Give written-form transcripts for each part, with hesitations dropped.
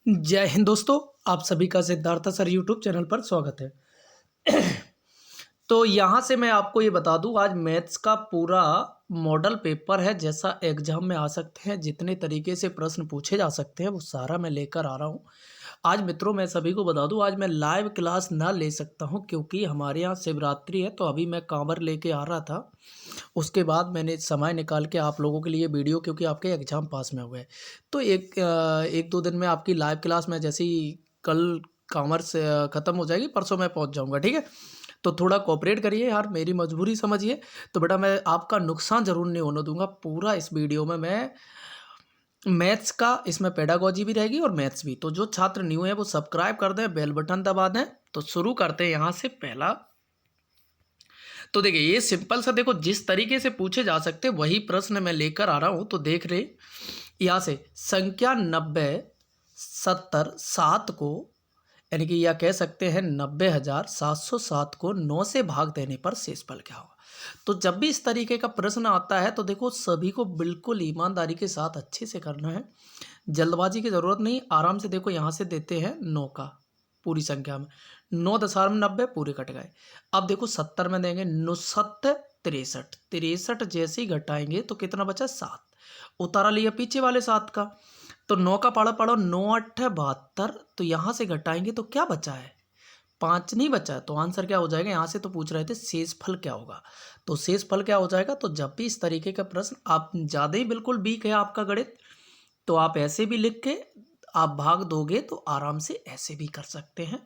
जय हिंद दोस्तों। आप सभी का सिद्धार्थ सर यूट्यूब चैनल पर स्वागत है। तो यहाँ से मैं आपको ये बता दूँ, आज मैथ्स का पूरा मॉडल पेपर है। जैसा एग्जाम में आ सकते हैं, जितने तरीके से प्रश्न पूछे जा सकते हैं, वो सारा मैं लेकर आ रहा हूँ। आज मित्रों, मैं सभी को बता दूँ, आज मैं लाइव क्लास ना ले सकता हूँ क्योंकि हमारे यहाँ शिवरात्रि है। तो अभी मैं कांवर लेके आ रहा था, उसके बाद मैंने समय निकाल के आप लोगों के लिए वीडियो, क्योंकि आपके एग्ज़ाम पास में हुए, तो एक दो दिन में आपकी लाइव क्लास में, जैसे ही कल कांवर से ख़त्म हो जाएगी, परसों मैं पहुंच जाऊंगा। ठीक है, तो थोड़ा कोऑपरेट करिए यार, मेरी मजबूरी समझिए। तो बेटा, मैं आपका नुकसान ज़रूर नहीं होने दूंगा। पूरा इस वीडियो में मैं मैथ्स का, इसमें पेडागोजी भी रहेगी और मैथ्स भी। तो जो छात्र न्यू है वो सब्सक्राइब कर दें, बेल बटन दबा दें। तो शुरू करते हैं यहाँ से पहला। तो देखिए, ये सिंपल सा, देखो जिस तरीके से पूछे जा सकते वही प्रश्न मैं लेकर आ रहा हूँ। तो देख रहे, यहाँ से संख्या 90, 70, 7 को, यानी कि यह कह सकते हैं 90,707 को 9 से भाग देने पर शेषफल क्या होगा। तो जब भी इस तरीके का प्रश्न आता है तो देखो, सभी को बिल्कुल ईमानदारी के साथ अच्छे से करना है, जल्दबाजी की ज़रूरत नहीं। आराम से देखो, यहाँ से देते हैं 9 का पूरी संख्या में 9 दशमलव 90 पूरे कट गए। अब देखो 70 में देंगे 9 63, 63 जैसे ही घटाएंगे तो कितना बचा, 7। उतारा लिया पीछे वाले 7 का, तो 9 का पढ़ो पढ़ो 9 8 72। तो यहाँ से घटाएंगे तो क्या बचा है, 5 नहीं बचा है। तो आंसर क्या हो जाएगा, यहाँ से तो पूछ रहे थे शेषफल क्या होगा। तो शेषफल क्या हो जाएगा। तो जब भी इस तरीके का प्रश्न, आप ज़्यादा ही बिल्कुल वीक है आपका गणित, तो आप ऐसे भी लिख के आप भाग दोगे तो आराम से ऐसे भी कर सकते हैं।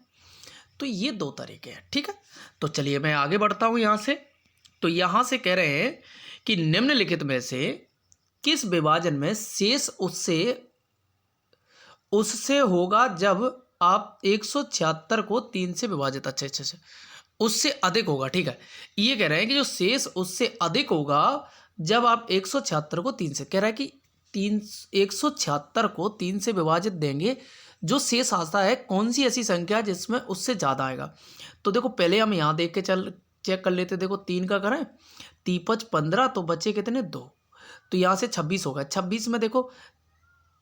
तो ये दो तरीके हैं। ठीक है, तो चलिए मैं आगे बढ़ता हूँ यहाँ से। तो यहाँ से कह रहे हैं कि निम्नलिखित में से किस विभाजन में शेष उससे होगा जब आप 176 को 3 से विभाजित, अच्छा, उससे अधिक होगा। ठीक है, ये कह रहे हैं कि जो शेष उससे अधिक होगा जब आप 176 को 3 से, कह रहा है कि 176 को 3 से विभाजित देंगे, जो शेष आता है कौन सी ऐसी संख्या जिसमें उससे ज़्यादा आएगा। तो देखो, पहले हम यहाँ देख के चेक कर लेते। देखो 3 का करें, 3 5 15, तो बचे कितने, 2। तो यहाँ से 26 होगा। 26 में देखो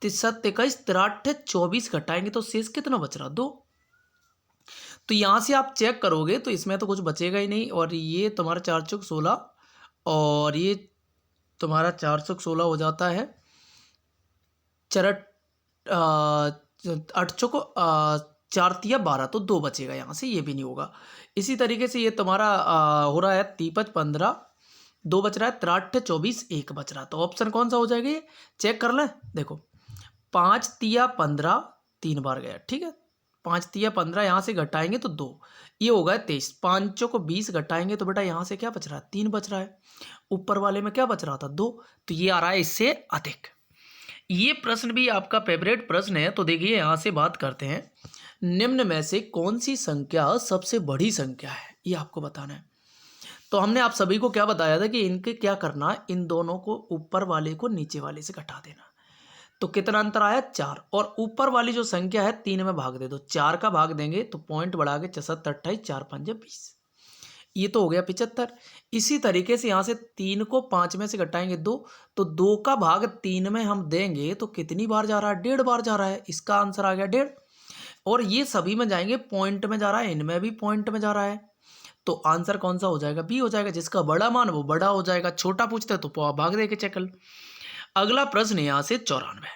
7 21 63 24 घटाएंगे तो शेष कितना बच रहा, 2। तो यहाँ से आप चेक करोगे तो इसमें तो कुछ बचेगा ही नहीं, और ये तुम्हारा 4 चौक 16, और ये तुम्हारा 4 चौक 16 हो जाता है, चरट 8 चौक 4 तिया 12, तो 2 बचेगा। यहाँ से ये भी नहीं होगा। इसी तरीके से ये तुम्हारा हो रहा है 3 5 15, 2 बच रहा है, 63 24 1 बच रहा है। तो ऑप्शन कौन सा हो जाएगा, ये चेक कर लें। देखो 5 तिया 15 3 बार गया। ठीक है, 5 तिया 15, यहाँ से घटाएंगे तो 2, ये होगा 23। 5 को 20 घटाएंगे तो बेटा यहाँ से क्या बच रहा है, 3 बच रहा है। ऊपर वाले में क्या बच रहा था, 2। तो ये आ रहा है इससे अधिक। ये प्रश्न भी आपका फेवरेट प्रश्न है। तो देखिए, यहाँ से बात करते हैं, निम्न में से कौन सी संख्या सबसे बड़ी संख्या है, ये आपको बताना है। तो हमने आप सभी को क्या बताया था कि इनके क्या करना, इन दोनों को, ऊपर वाले को नीचे वाले से घटा देना। तो कितना अंतर आया, 4। और ऊपर वाली जो संख्या है 3 में भाग दे दो। 4 का भाग देंगे तो पॉइंट बढ़ा के 76 28 4 5 20, ये तो हो गया 75। इसी तरीके से यहाँ से 3 को 5 में से घटाएंगे 2, तो 2 का भाग 3 में हम देंगे तो कितनी बार जा रहा है, 1.5 बार जा रहा है। इसका आंसर आ गया 1.5। और ये सभी में जाएंगे, पॉइंट में जा रहा है, इनमें भी पॉइंट में जा रहा है। तो आंसर कौन सा हो जाएगा, बी हो जाएगा। जिसका बड़ा मान वो बड़ा हो जाएगा, छोटा पूछते तो भाग दे के चेक। अगला प्रश्न यहाँ से 94।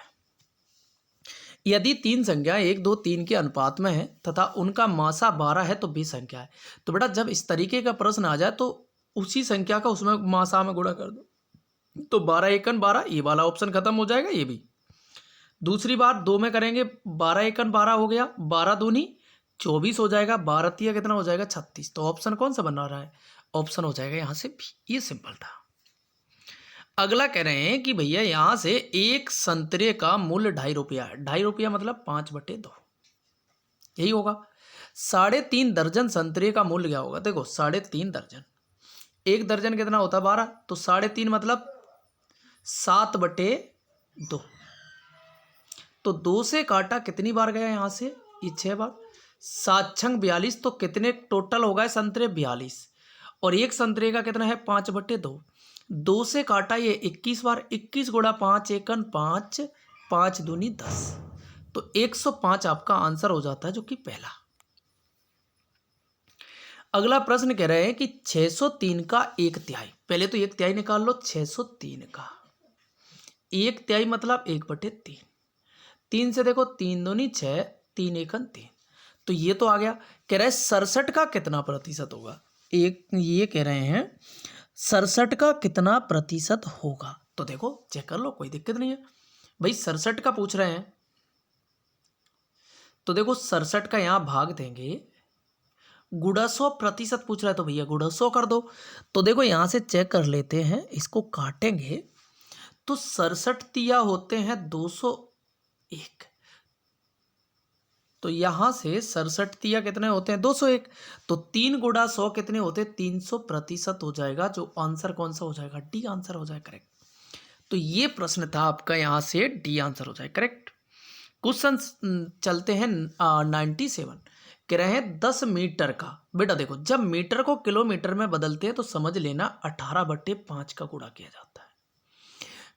यदि 3 संख्या 1 2 3 के अनुपात में है तथा उनका मासा 12 है तो बी संख्या है। तो बेटा, जब इस तरीके का प्रश्न आ जाए तो उसी संख्या का उसमें मासा में गुणा कर दो। तो 12 एकन 12, ये वाला ऑप्शन खत्म हो जाएगा, ये भी। दूसरी बात, 2 में करेंगे, 12 एकन 12 हो गया, 12 दूनी 24 हो जाएगा, 12 तिया कितना हो जाएगा, 36। तो ऑप्शन कौन सा बना रहा है, ऑप्शन हो जाएगा यहाँ से बी। ये सिंपल था। अगला कह रहे हैं कि भैया, यहाँ से एक संतरे का मूल्य 2.5 रुपया है। 2.5 रुपया मतलब 5/2, यही होगा। 3.5 दर्जन संतरे का मूल्य क्या होगा। देखो 3.5 दर्जन, एक दर्जन कितना होता है, 12। तो 3.5 मतलब 7/2। तो 2 से काटा कितनी बार गया यहाँ से, ये 6 बार। 7 छंग 42, तो कितने टोटल हो गए संतरे, 42। और एक संतरे का कितना है, 5/2। 2 से काटा ये 21 बार, 21 गुणा 5 एकन 5, 5 दूनी 10। तो 105 आपका आंसर हो जाता है, जो कि पहला। अगला प्रश्न कह रहे हैं कि 603 का एक तिहाई, पहले तो एक तिहाई निकाल लो। 603 का एक तिहाई मतलब 1/3। 3 से देखो, 3 दूनी 6, 3 एकन 3, तो ये तो आ गया। कह रहे हैं 67 का कितना प्रतिशत होगा। एक ये कह रहे हैं 67 का कितना प्रतिशत होगा। तो देखो चेक कर लो, कोई दिक्कत नहीं है भाई। 67 का पूछ रहे हैं तो देखो 67 का यहाँ भाग देंगे, गुणा 100% पूछ रहा है तो भैया गुणा 100 कर दो। तो देखो यहाँ से चेक कर लेते हैं, इसको काटेंगे तो 67 तिया होते हैं 201। तो यहां से 67 तिया कितने होते हैं 201। तो 3 गुणा 100 कितने होते हैं 300% हो जाएगा। जो आंसर कौन सा हो जाएगा, डी आंसर हो जाएगा करेक्ट। तो ये प्रश्न था आपका, यहां से डी आंसर हो जाएगा करेक्ट। क्वेश्चन चलते हैं 97। कह रहे हैं 10 मीटर का। बेटा देखो, जब मीटर को किलोमीटर में बदलते हैं तो समझ लेना 18/5 का गुणा किया जाता है।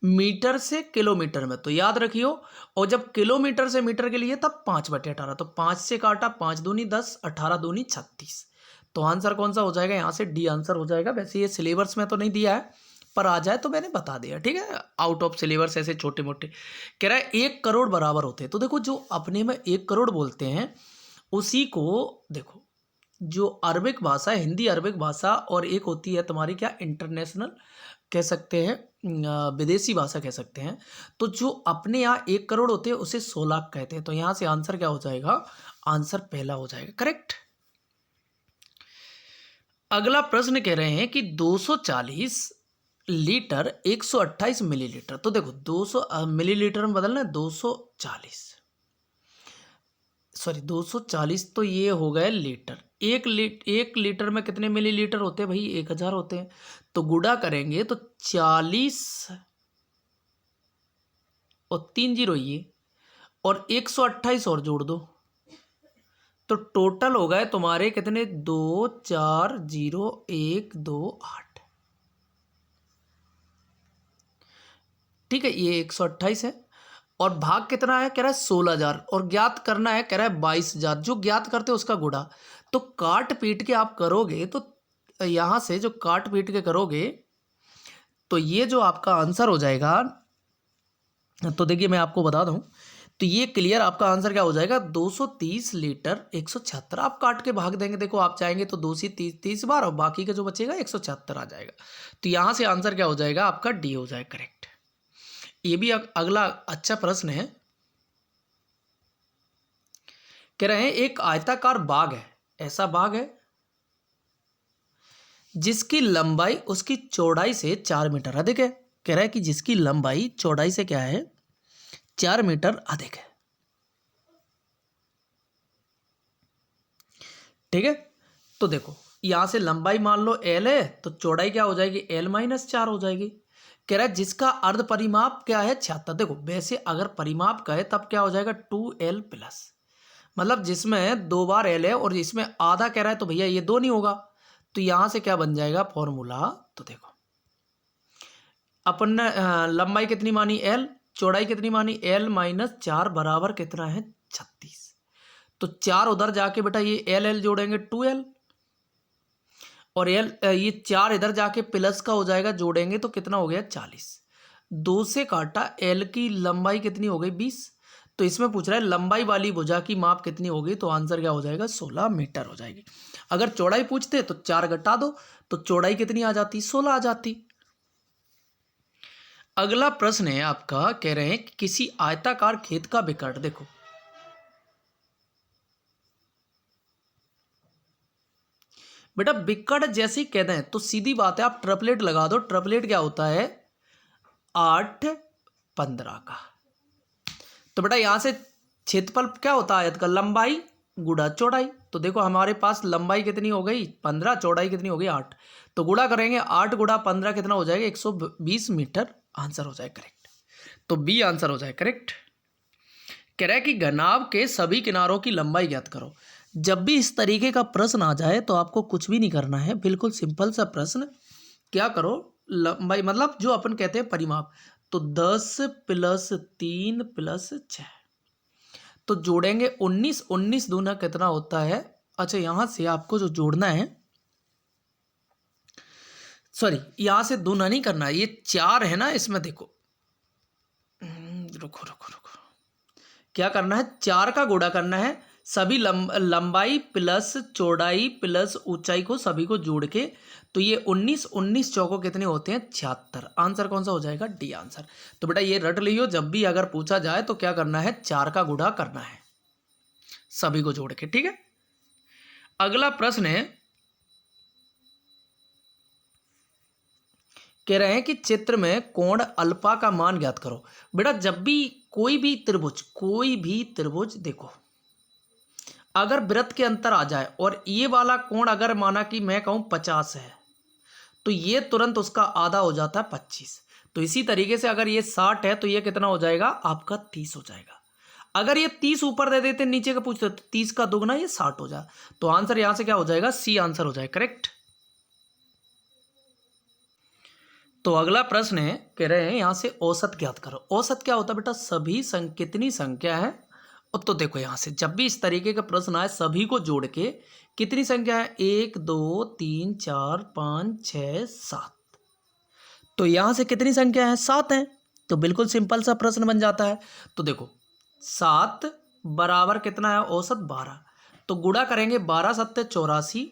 मीटर से किलोमीटर में तो याद रखियो, और जब किलोमीटर से मीटर के लिए तब 5/18। तो 5 से काटा, 5 दूनी 10, 18 दूनी 36। तो आंसर कौन सा हो जाएगा, यहाँ से डी आंसर हो जाएगा। वैसे ये सिलेबस में तो नहीं दिया है, पर आ जाए तो मैंने बता दिया, ठीक है। आउट ऑफ सिलेबस ऐसे छोटे मोटे। कह रहा है 1 करोड़ बराबर होते हैं। तो देखो जो अपने में 1 करोड़ बोलते हैं उसी को देखो, जो अरबिक भाषा है, हिंदी अरबिक भाषा, और एक होती है तुम्हारी क्या, इंटरनेशनल कह सकते हैं, विदेशी भाषा कह सकते हैं। तो जो अपने यहाँ 1 करोड़ होते हैं उसे 100 लाख कहते हैं। तो यहाँ से आंसर क्या हो जाएगा, आंसर पहला हो जाएगा करेक्ट। अगला प्रश्न कह रहे हैं कि 240 लीटर 128 मिलीलीटर। तो देखो 200 मिलीलीटर में बदलना है, 240 तो ये हो गए लीटर। एक लीटर में कितने मिलीलीटर होते हैं भाई, 1000 होते हैं। तो गुणा करेंगे तो 40 और 3 जीरो ये, और 128 और जोड़ दो, तो टोटल हो गए तुम्हारे कितने, 240,128। ठीक है, ये 128 है, और भाग कितना है, कह रहा है 16,000, और ज्ञात करना है, कह रहा है 22,000। जो ज्ञात करते हैं उसका गुणा। तो काट पीट के आप करोगे तो यहां से जो काट पीट के करोगे तो ये जो आपका आंसर हो जाएगा, तो देखिए मैं आपको बता दूं, तो ये क्लियर आपका आंसर क्या हो जाएगा, 230 लीटर 176। आप काट के भाग देंगे, देखो आप चाहेंगे तो 2 से 30 बार, और बाकी का जो बचेगा 176 आ जाएगा। तो यहां से आंसर क्या हो जाएगा आपका, डी हो जाएगा करेक्ट। ये भी अगला अच्छा प्रश्न है। कह रहे हैं एक आयताकार बाग है, ऐसा बाग है जिसकी लंबाई उसकी चौड़ाई से 4 मीटर अधिक है। कह रहा है कि जिसकी लंबाई चौड़ाई से क्या है, 4 मीटर अधिक है। ठीक है, तो देखो यहां से लंबाई मान लो एल है, तो चौड़ाई क्या हो जाएगी, L-4 हो जाएगी। कह रहा है जिसका अर्ध परिमाप क्या है, 76। देखो वैसे अगर परिमाप का है तब क्या हो जाएगा, 2L प्लस, मतलब जिसमें 2 बार L है और इसमें आधा कह रहा है, तो भैया ये 2 नहीं होगा। तो यहां से क्या बन जाएगा फॉर्मूला, तो देखो अपन ने लंबाई कितनी मानी L, चौड़ाई कितनी मानी L-4 बराबर कितना है 36। तो 4 उधर जाके बेटा ये L जोड़ेंगे 2L, और ये 4 इधर जाके प्लस का हो जाएगा, जोड़ेंगे तो कितना हो गया 40। 2 से काटा, L की लंबाई कितनी हो गई 20। तो इसमें पूछ रहा है लंबाई वाली भुजा की माप कितनी होगी, तो आंसर क्या हो जाएगा 16 मीटर हो जाएगी। अगर चौड़ाई पूछते तो 4 घटा दो, तो चौड़ाई कितनी आ जाती, 16 आ जाती। अगला प्रश्न है आपका, कह रहे हैं कि किसी आयताकार खेत का विकर्ण, देखो बेटा विकर्ण जैसे ही कहते हैं तो सीधी बात है आप ट्रिपलेट लगा दो। ट्रिपलेट क्या होता है, 8 15 का। तो बेटा यहां से क्षेत्रफल क्या होता है आयत का, लंबाई गुणा चौड़ाई। तो देखो हमारे पास लंबाई कितनी हो गई 15, चौड़ाई कितनी हो गई 8। तो गुणा करेंगे, 8 गुणा 15 कितना हो जाएगा, 120 मीटर आंसर हो जाएगा करेक्ट। तो बी आंसर हो जाएगा करेक्ट। कह रहा है कि घनाभ के सभी किनारों की लंबाई ज्ञात करो। जब भी इस तरीके का प्रश्न आ जाए तो आपको कुछ भी नहीं करना है, बिल्कुल सिंपल सा प्रश्न। क्या करो, लंबाई मतलब जो अपन कहते हैं परिमाप, तो 10 + 3 + 6। तो जोड़ेंगे 19, 19 दूना कितना होता है। अच्छा यहाँ से आपको जो जोड़ना है, सॉरी यहाँ से दूना नहीं करना, ये 4 है ना, इसमें देखो रुको रुको रुको, क्या करना है, 4 का गुणा करना है सभी लंबाई प्लस चौड़ाई प्लस ऊंचाई को सभी को जोड़ के। तो ये 19, 19 चौको कितने होते हैं, 76। आंसर कौन सा हो जाएगा, डी आंसर। तो बेटा ये रट लियो, जब भी अगर पूछा जाए तो क्या करना है, 4 का गुणा करना है सभी को जोड़ के, ठीक है। अगला प्रश्न है, कह रहे हैं कि चित्र में कोण अल्फा का मान ज्ञात करो। बेटा जब भी कोई भी त्रिभुज देखो, अगर वृत्त के अंतर आ जाए और ये वाला कोण अगर माना कि मैं कहूं 50 है, तो ये तुरंत उसका आधा हो जाता है 25। तो इसी तरीके से अगर ये 60 है तो ये कितना हो जाएगा आपका 30 हो जाएगा। अगर ये 30 ऊपर दे देते नीचे का पूछते तो 30 का दुगना ये 60 हो जाए। तो आंसर यहां से क्या हो जाएगा, सी आंसर हो जाएगा, करेक्ट। तो अगला प्रश्न है, कह रहे हैं यहां से औसत ज्ञात करो। औसत क्या होता है बेटा, सभी कितनी संख्या है। तो देखो यहां से जब भी इस तरीके का प्रश्न आए सभी को जोड़ के कितनी संख्या है, 1 2 3 4 5 6 7। तो यहां से कितनी संख्या है, 7 है। तो बिल्कुल सिंपल सा प्रश्न बन जाता है। तो देखो 7 बराबर कितना है, औसत 12। तो गुणा करेंगे 12 7 84,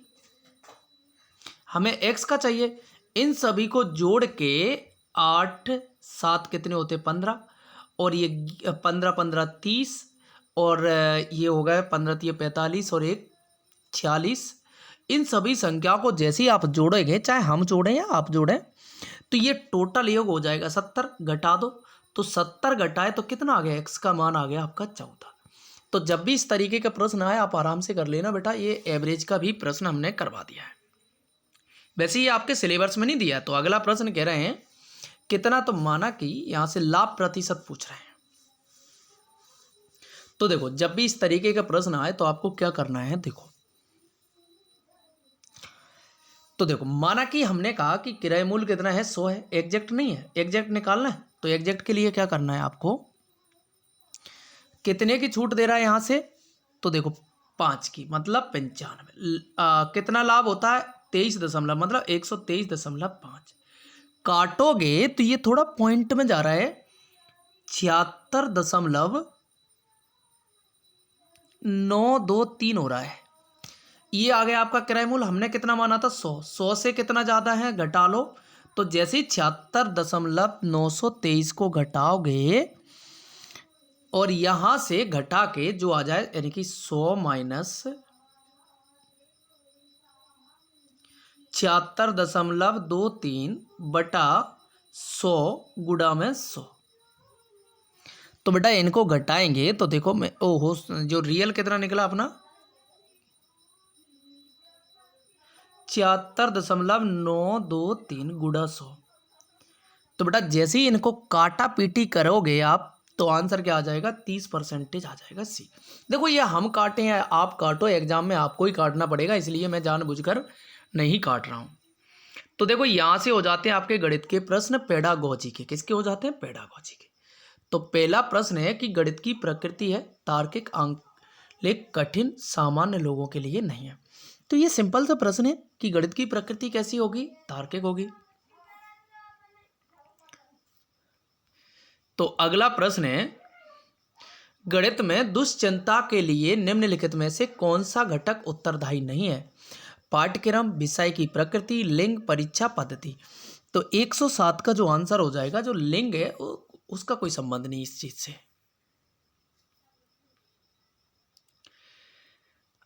हमें x का चाहिए। इन सभी को जोड़ के 8 7 कितने होते, 15, और ये 15 15 30, और ये हो गए 15 3 45 और 1 46। इन सभी संख्याओं को जैसे ही आप जोड़ेंगे, चाहे हम जोड़ें या आप जोड़ें, तो ये टोटल योग हो जाएगा 70। घटा दो तो 70 घटाए तो कितना आ गया, x का मान आ गया आपका 14। तो जब भी इस तरीके का प्रश्न आए आप आराम से कर लेना बेटा। ये एवरेज का भी प्रश्न हमने करवा दिया है, वैसे ये आपके सिलेबस में नहीं दिया। तो अगला प्रश्न कह रहे हैं कितना, तो माना कि यहां से लाभ प्रतिशत पूछ रहे हैं। तो देखो जब भी इस तरीके का प्रश्न आए तो आपको क्या करना है, देखो तो देखो माना कि हमने कहा कि किराया मूल्य कितना है, 100 है। एग्जैक्ट नहीं है, एग्जैक्ट निकालना है। तो एग्जैक्ट के लिए क्या करना है आपको, कितने की छूट दे रहा है यहां से, तो देखो 5 की, मतलब 95। कितना लाभ होता है, 23 दशमलव, मतलब 123.5। काटोगे तो ये थोड़ा पॉइंट में जा रहा है, 76.923 हो रहा है। ये आ गया आपका किराया मूल्य। हमने कितना माना था, 100। 100 से कितना ज़्यादा है, घटा लो। तो जैसे 76.923 को घटाओगे और यहां से घटा के जो आ जाए, यानी कि 100 माइनस 76.23 बटा 100 गुणा में 100। तो बेटा इनको घटाएंगे तो देखो मैं ओहो, जो रियल कितना निकला अपना, 76.923 गुणा 100। तो बेटा जैसे ही इनको काटा पीटी करोगे आप, तो आंसर क्या आ जाएगा, 30% आ जाएगा, सी। देखो ये हम काटे हैं, आप काटो, एग्जाम में आपको ही काटना पड़ेगा, इसलिए मैं जानबूझकर नहीं काट रहा हूं। तो देखो यहां से हो जाते हैं आपके गणित के प्रश्न पेडागोजी के। किसके हो जाते हैं, पेडागोजी के। तो पहला प्रश्न है कि गणित की प्रकृति है तार्किक, आंकलिक, कठिन, सामान्य लोगों के लिए नहीं है। तो ये सिंपल सा प्रश्न है कि गणित की प्रकृति कैसी होगी, तार्किक होगी। तो अगला प्रश्न है, गणित में दुष्चंता के लिए निम्नलिखित में से कौन सा घटक उत्तरदायी नहीं है। पाठ्यक्रम, विषय की प्रकृति, लिंग, परीक्षा पद्धति। तो 107 का जो आंसर हो जाएगा, जो लिंग है उसका कोई संबंध नहीं इस चीज से।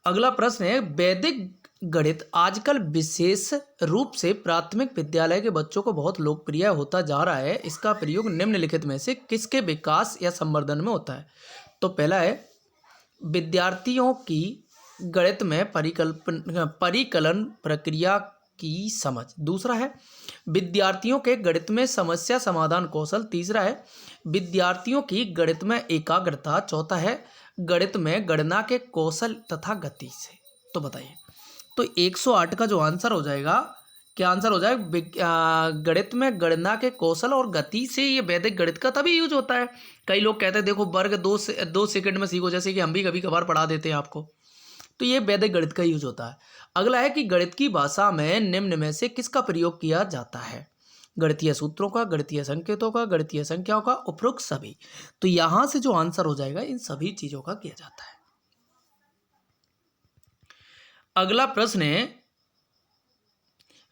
अगला प्रश्न है, वैदिक गणित आजकल विशेष रूप से प्राथमिक विद्यालय के बच्चों को बहुत लोकप्रिय होता जा रहा है। इसका प्रयोग निम्नलिखित में से किसके विकास या संवर्धन में होता है। तो पहला है विद्यार्थियों की गणित में परिकलन प्रक्रिया की समझ। दूसरा है विद्यार्थियों के गणित में समस्या समाधान कौशल। तीसरा है विद्यार्थियों की गणित में एकाग्रता। चौथा है गणित में गणना के कौशल तथा गति से। तो बताइए, तो 108 का जो आंसर हो जाएगा क्या आंसर हो जाएगा? गणित में गणना के कौशल और गति से ये वैदिक गणित का तभी यूज होता है। कई लोग कहते हैं देखो वर्ग 2 सेकंड में सीखो, जैसे कि हम भी कभी कभार पढ़ा देते हैं आपको, तो ये वैदिक गणित का यूज होता है। अगला है कि गणित की भाषा में निम्न में से किसका प्रयोग किया जाता है? गणितीय सूत्रों का, गणितीय संकेतों का, गणितीय संख्याओं का, उपरोक्त सभी। तो यहां से जो आंसर हो जाएगा इन सभी चीजों का किया जाता है। अगला प्रश्न है,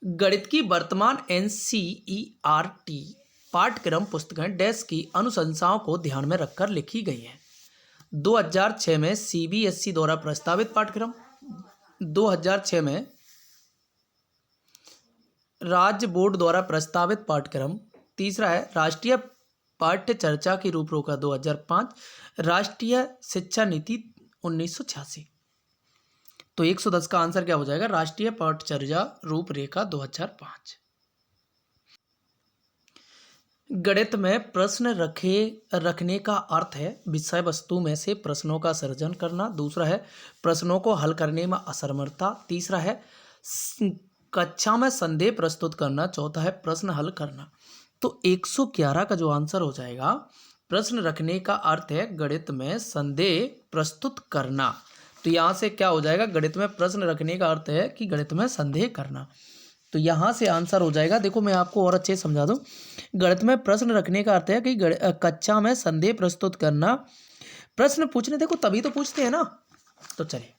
गणित की वर्तमान एनसीईआरटी पाठ्यक्रम पुस्तकें डैश की अनुशंसाओं को ध्यान में रखकर लिखी गई हैं। 2006 में सीबीएसई द्वारा प्रस्तावित पाठ्यक्रम, 2006 में राज्य बोर्ड द्वारा प्रस्तावित पाठ्यक्रम, तीसरा है राष्ट्रीय पाठ्य चर्चा की रूपरेखा 2005, राष्ट्रीय शिक्षा नीति 1986। तो 110 का आंसर क्या हो जाएगा? राष्ट्रीय पाठ्यचर्या रूपरेखा 2005। गणित में प्रश्न रखने का अर्थ है विषय वस्तु में से प्रश्नों का सृजन करना, दूसरा है प्रश्नों को हल करने में असमर्थता, तीसरा है कक्षा में संदेह प्रस्तुत करना, चौथा है प्रश्न हल करना। तो 111 का जो आंसर हो जाएगा, प्रश्न रखने का अर्थ है गणित में संदेह प्रस्तुत करना। तो यहाँ से क्या हो जाएगा? गणित में प्रश्न रखने का अर्थ है कि गणित में संदेह करना। तो यहाँ से आंसर हो जाएगा, देखो मैं आपको और अच्छे से समझा दूं, गणित में प्रश्न रखने का अर्थ है कि कक्षा में संदेह प्रस्तुत करना। प्रश्न पूछने देखो तभी तो पूछते हैं ना। तो चलिए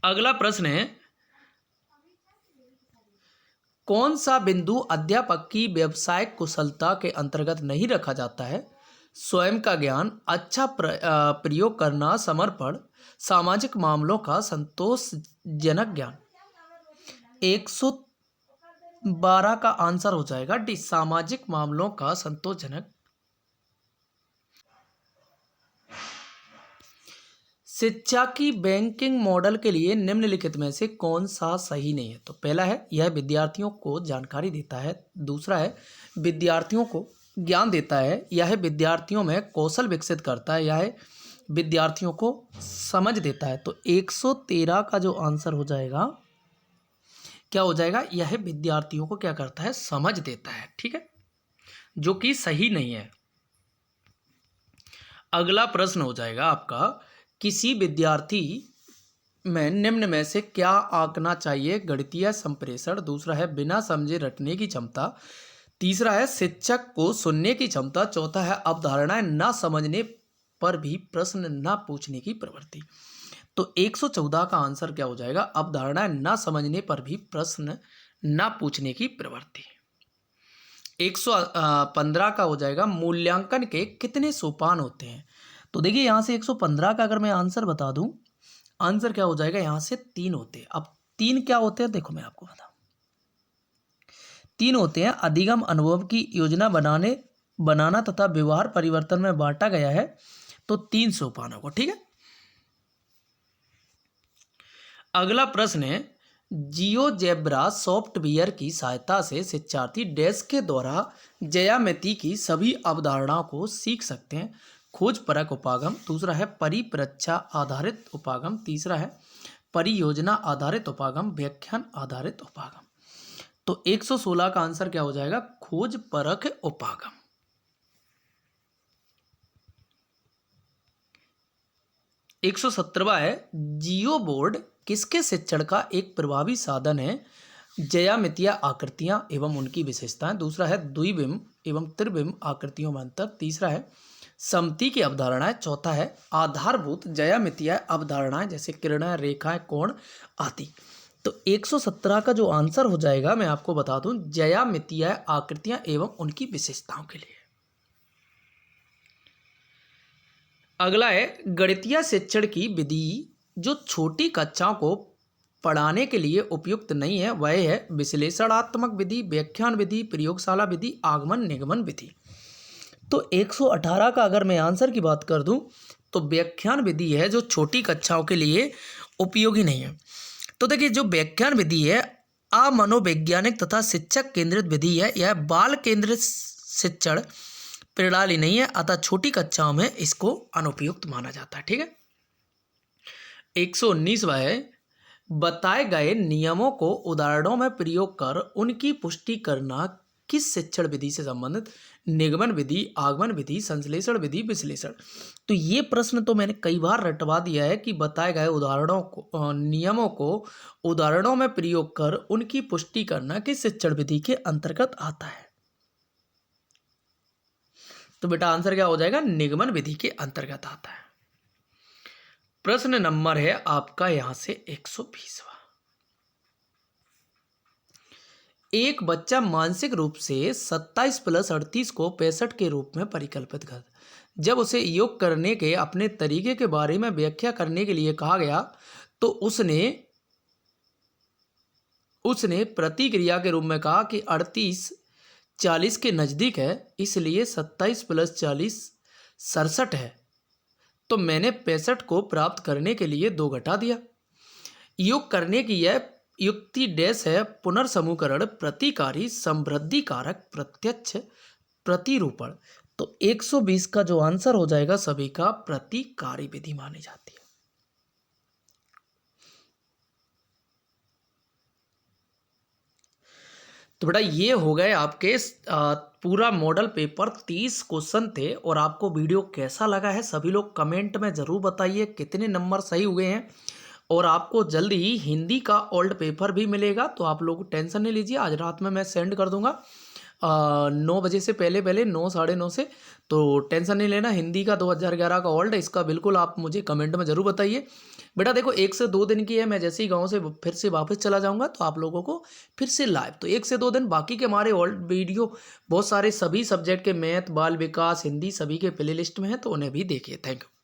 अगला प्रश्न है, कौन सा बिंदु अध्यापक की व्यावसायिक कुशलता के अंतर्गत नहीं रखा जाता है? स्वयं का ज्ञान, अच्छा प्रयोग करना, समर्पण, सामाजिक मामलों का संतोषजनक ज्ञान। 112 का आंसर हो जाएगा डी, सामाजिक मामलों का संतोषजनक। शिक्षा की बैंकिंग मॉडल के लिए निम्नलिखित में से कौन सा सही नहीं है? तो पहला है यह विद्यार्थियों को जानकारी देता है, दूसरा है विद्यार्थियों को ज्ञान देता है, यह विद्यार्थियों में कौशल विकसित करता है, यह विद्यार्थियों को समझ देता है। तो 113 का जो आंसर हो जाएगा क्या हो जाएगा? यह विद्यार्थियों को क्या करता है? समझ देता है। ठीक है, जो कि सही नहीं है। अगला प्रश्न हो जाएगा आपका, किसी विद्यार्थी में निम्न में से क्या आंकना चाहिए? गणितीय संप्रेषण, दूसरा है बिना समझे रटने की क्षमता, तीसरा है शिक्षक को सुनने की क्षमता, चौथा है अवधारणाएं न समझने पर भी प्रश्न न पूछने की प्रवृत्ति। तो 114 का आंसर क्या हो जाएगा? अवधारणाएं न समझने पर भी प्रश्न न पूछने की प्रवृत्ति। 115 का हो जाएगा, मूल्यांकन के कितने सोपान होते हैं? तो देखिए यहाँ से 115 का अगर मैं आंसर बता दूं, आंसर क्या हो जाएगा? यहाँ से 3 होते हैं। अब 3 क्या होते हैं देखो मैं आपको बताऊं। 3 होते हैं, अधिगम अनुभव की योजना बनाना तथा व्यवहार परिवर्तन में बांटा गया है। तो 3 सोपानों को। ठीक है, अगला प्रश्न है, जियोजेब्रा सॉफ्टवेयर की सहायता से शिक्षार्थी डैश के द्वारा ज्यामिति की सभी अवधारणाओं को सीख सकते हैं। खोज परक उपागम, दूसरा है परिप्रेक्ष्य आधारित उपागम, तीसरा है परियोजना आधारित उपागम, व्याख्यान आधारित उपागम। तो 116 का आंसर क्या हो जाएगा? खोज परक उपागम। 117वां है, जियो बोर्ड किसके शिक्षण का एक प्रभावी साधन है? ज्यामितीय आकृतियां एवं उनकी विशेषताएं, दूसरा है द्विबिंब एवं त्रिबिंब आकृतियों में अंतर, तीसरा है सममिति की अवधारणाएं, चौथा है आधारभूत ज्यामितीय अवधारणाएं जैसे किरणें, रेखाएं, कोण आदि। तो 117 का जो आंसर हो जाएगा मैं आपको बता दूं, ज्यामितीय आकृतियां एवं उनकी विशेषताओं के लिए। अगला है, गणितीय शिक्षण की विधि जो छोटी कक्षाओं को पढ़ाने के लिए उपयुक्त नहीं है वह है विश्लेषणात्मक विधि, व्याख्यान विधि, प्रयोगशाला विधि, आगमन निगमन विधि। तो 118 का अगर मैं आंसर की बात कर दूं तो व्याख्यान विधि है जो छोटी कक्षाओं के लिए उपयोगी नहीं है। तो देखिए जो व्याख्यान विधि है अमनोवैज्ञानिक तथा शिक्षक केंद्रित विधि है, यह बाल केंद्रित शिक्षण प्रणाली नहीं है, अतः छोटी कक्षाओं में इसको अनुपयुक्त माना जाता है। ठीक है, 119वां है, बताए गए नियमों को उदाहरणों में प्रयोग कर उनकी पुष्टि करना किस शिक्षण विधि से संबंधित? निगमन विधि, आगमन विधि, संश्लेषण विधि, विश्लेषण। तो ये प्रश्न तो मैंने कई बार रटवा दिया है कि बताए गए उदाहरणों को नियमों को उदाहरणों में प्रयोग कर उनकी पुष्टि करना किस शिक्षण विधि के अंतर्गत आता है? तो बेटा आंसर क्या हो जाएगा? निगमन विधि के अंतर्गत आता है। प्रश्न नंबर है आपका यहां से 120वां। एक बच्चा मानसिक रूप से 27 + 38 को 65 के रूप में परिकल्पित कर, जब उसे योग करने के अपने तरीके के बारे में व्याख्या करने के लिए कहा गया तो उसने प्रतिक्रिया के रूप में कहा कि 38 40 के नज़दीक है, इसलिए 27 + 40 67 है, तो मैंने 65 को प्राप्त करने के लिए 2 घटा दिया। योग करने की यह युक्ति डैश है पुनर्समूहकरण, प्रतिकारी, समृद्धि कारक, प्रत्यक्ष, प्रतिरूपण। तो 120 का जो आंसर हो जाएगा सभी का प्रतिकारी विधि मानी जाती है। तो बेटा ये हो गए आपके पूरा मॉडल पेपर 30 क्वेश्चन थे। और आपको वीडियो कैसा लगा है सभी लोग कमेंट में ज़रूर बताइए, कितने नंबर सही हुए हैं। और आपको जल्दी ही हिंदी का ओल्ड पेपर भी मिलेगा, तो आप लोग टेंशन नहीं लीजिए, आज रात में मैं सेंड कर दूंगा 9 बजे से पहले 9 साढ़े 9 से। तो टेंशन नहीं लेना, हिंदी का 2011 का ओल्ड इसका बिल्कुल आप मुझे कमेंट में ज़रूर बताइए। बेटा देखो 1 से 2 दिन की है, मैं जैसे ही गांव से फिर से वापस चला जाऊंगा तो आप लोगों को फिर से लाइव, तो 1 से 2 दिन बाकी के हमारे ओल्ड वीडियो बहुत सारे सभी सब्जेक्ट के मैथ, बाल विकास, हिंदी सभी के प्ले लिस्ट में है, तो उन्हें भी देखिए। Thank you.